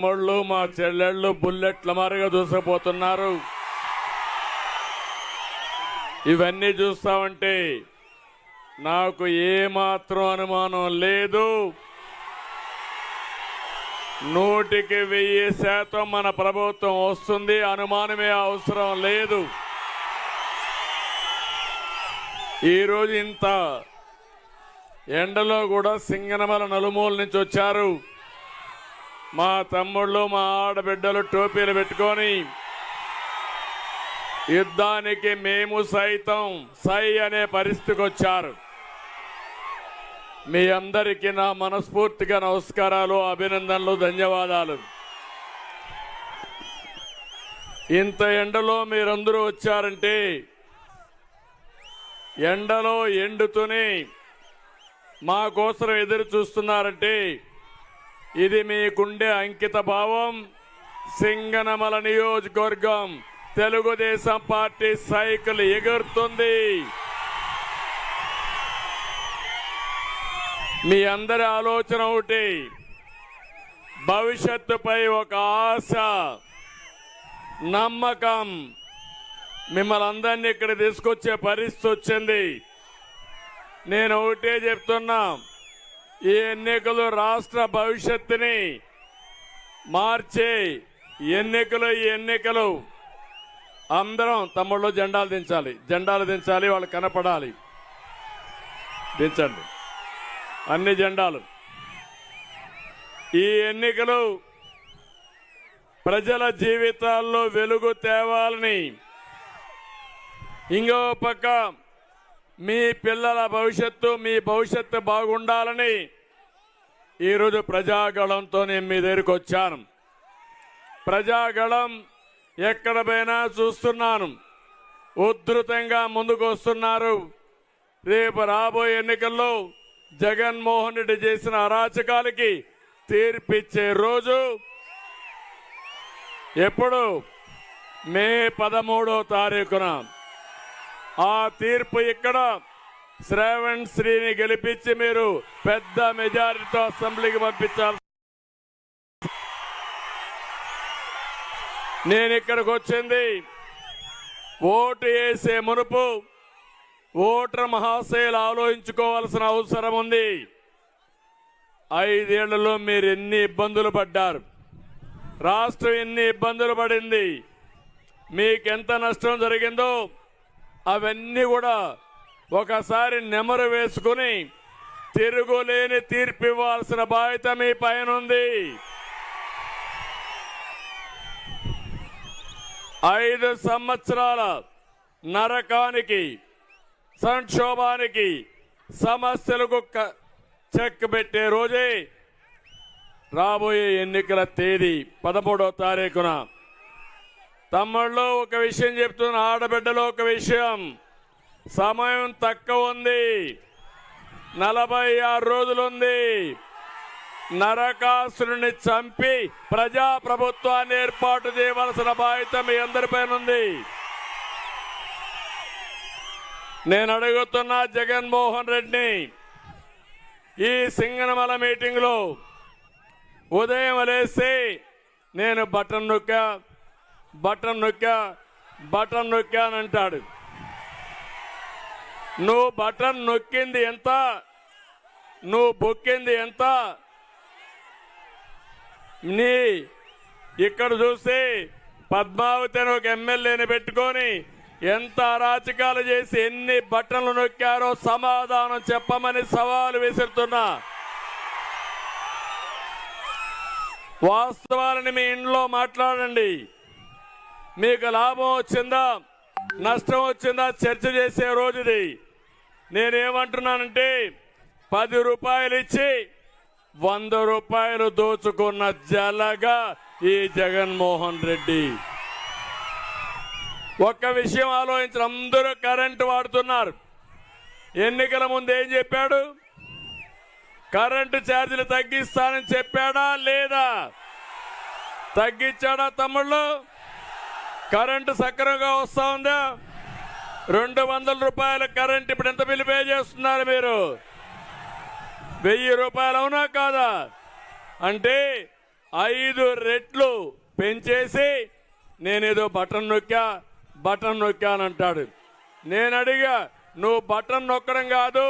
తమ్ముళ్ళు మా చెల్లెళ్ళు బుల్లెట్ల మారిగా దూసుకుపోతున్నారు. ఇవన్నీ చూస్తామంటే నాకు ఏమాత్రం అనుమానం లేదు, 100% మన ప్రభుత్వం వస్తుంది, అనుమానమే అవసరం లేదు. ఈరోజు ఇంత ఎండలో కూడా సింగనమల నలుమూల నుంచి వచ్చారు మా తమ్ముళ్ళు, మా ఆడబిడ్డలు టోపీలు పెట్టుకొని యుద్ధానికి మేము సైతం సై అనే పరిస్థితికి వచ్చారు. మీ అందరికీ నా మనస్ఫూర్తిగా నమస్కారాలు, అభినందనలు, ధన్యవాదాలు. ఇంత ఎండలో మీరందరూ వచ్చారంటే, ఎండలో ఎండుతూనే మా కోసం ఎదురు చూస్తున్నారంటే ఇది మీకుండే అంకిత భావం. సింగనమల నియోజకవర్గం తెలుగుదేశం పార్టీ సైకిల్ ఎగురుతుంది. మీ అందరి ఆలోచన ఒకటి, భవిష్యత్తుపై ఒక ఆశ, నమ్మకం మిమ్మల్ని అందరినీ ఇక్కడ తీసుకొచ్చే పరిస్థితి వచ్చింది. నేను ఒకటే చెప్తున్నా, ఈ ఎన్నికలు రాష్ట్ర భవిష్యత్తుని మార్చే ఎన్నికలు. ఈ ఎన్నికలు అందరం తమ్ముళ్ళు జెండాలు దించాలి, వాళ్ళు కనపడాలి. దించండి అన్ని జెండాలు. ఈ ఎన్నికలు ప్రజల జీవితాల్లో వెలుగు తేవాలని, ఇంకో పక్క మీ పిల్లల భవిష్యత్తు, మీ భవిష్యత్తు బాగుండాలని ఈరోజు ప్రజాగళంతో నేను మీ దగ్గరికి వచ్చాను. ప్రజాగళం ఎక్కడ పోయినా చూస్తున్నాను, ఉధృతంగా ముందుకు వస్తున్నారు. రేపు రాబోయే ఎన్నికల్లో జగన్మోహన్ రెడ్డి చేసిన అరాచకాలకి తీర్పిచ్చే రోజు ఎప్పుడు? మే 13వ తారీఖున. ఆ తీర్పు ఇక్కడ శ్రావణ్ శ్రీని గెలిపించి మీరు పెద్ద మెజారిటీతో అసెంబ్లీకి పంపించాలి. నేను ఇక్కడికి వచ్చింది ఓటు వేసే మునుపు ఓటర్ మహాశయులు ఆలోచించుకోవాల్సిన అవసరం ఉంది. 5 ఏళ్లలో మీరు ఎన్ని ఇబ్బందులు పడ్డారు, రాష్ట్రం ఎన్ని ఇబ్బందులు పడింది, మీకెంత నష్టం జరిగిందో అవన్నీ కూడా ఒకసారి నెమరు వేసుకుని తిరుగులేని తీర్పు ఇవ్వాల్సిన బాధ్యత మీ పైన ఉంది. 5 సంవత్సరాల నరకానికి, సంక్షోభానికి, సమస్యలకు చెక్ పెట్టే రోజే రాబోయే ఎన్నికల తేదీ 13వ తారీఖున. తమ్ముళ్ళు ఒక విషయం చెప్తున్నా, ఆడబిడ్డలో ఒక విషయం, సమయం తక్కువ ఉంది, 46 రోజులుంది. నరకాసురుని చంపి ప్రజాప్రభుత్వాన్ని ఏర్పాటు చేయవలసిన బాధ్యత మీ అందరిపైన ఉంది. నేను అడుగుతున్నా జగన్మోహన్ రెడ్డిని, ఈ సింగనమల మీటింగ్ లో ఉదయం లేసి నేను బటన్ నొక్కా అని అంటాడు. నువ్వు బటన్ నొక్కింది ఎంత, నువ్వు బొక్కింది ఎంత? నీ ఇక్కడ చూసి పద్మావతి అని ఒక ఎమ్మెల్యేని పెట్టుకొని ఎంత అరాచకాలు చేసి ఎన్ని బటన్లు నొక్కారో సమాధానం చెప్పమని సవాలు విసురుతున్నా. వాస్తవాలని మీ ఇంట్లో మాట్లాడండి. మీకు లాభం వచ్చిందా, నష్టం వచ్చిందా చర్చ చేసే రోజుది. నేనేమంటున్నానంటే 10 రూపాయలు ఇచ్చి 100 రూపాయలు దోచుకున్న జలగా ఈ జగన్మోహన్ రెడ్డి. ఒక్క విషయం ఆలోచించిన, అందరూ కరెంటు వాడుతున్నారు. ఎన్నికల ముందు ఏం చెప్పాడు? కరెంటు ఛార్జీలు తగ్గిస్తానని చెప్పాడా లేదా? తగ్గించాడా తమ్ముళ్ళు? కరెంటు సక్రమంగా వస్తా ఉందా? 200 రూపాయల కరెంట్ ఇప్పుడు ఎంత బిల్లు పే చేస్తున్నారు మీరు? 1000 రూపాయలు అవునా కాదా? అంటే 5 రెట్లు పెంచేసి నేనేదో బటన్ నొక్కానంటాడు. నేను అడిగా, నువ్వు బటన్ నొక్కడం కాదు,